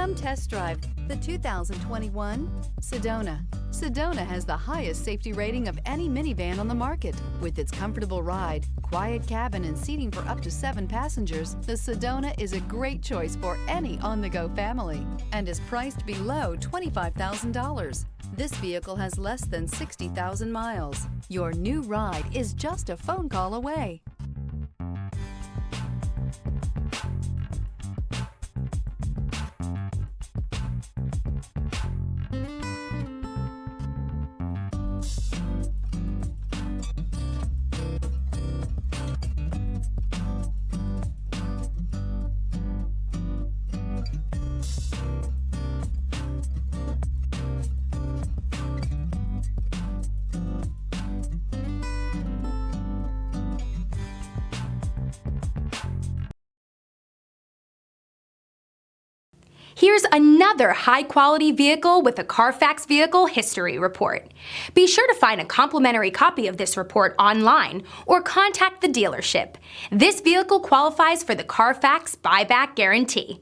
Come test drive the 2021 Sedona. Sedona has the highest safety rating of any minivan on the market. With its comfortable ride, quiet cabin, and seating for up to 7 passengers, the Sedona is a great choice for any on-the-go family and is priced below $25,000. This vehicle has less than 60,000 miles. Your new ride is just a phone call away. Here's another high-quality vehicle with a Carfax Vehicle History Report. Be sure to find a complimentary copy of this report online or contact the dealership. This vehicle qualifies for the Carfax Buyback Guarantee.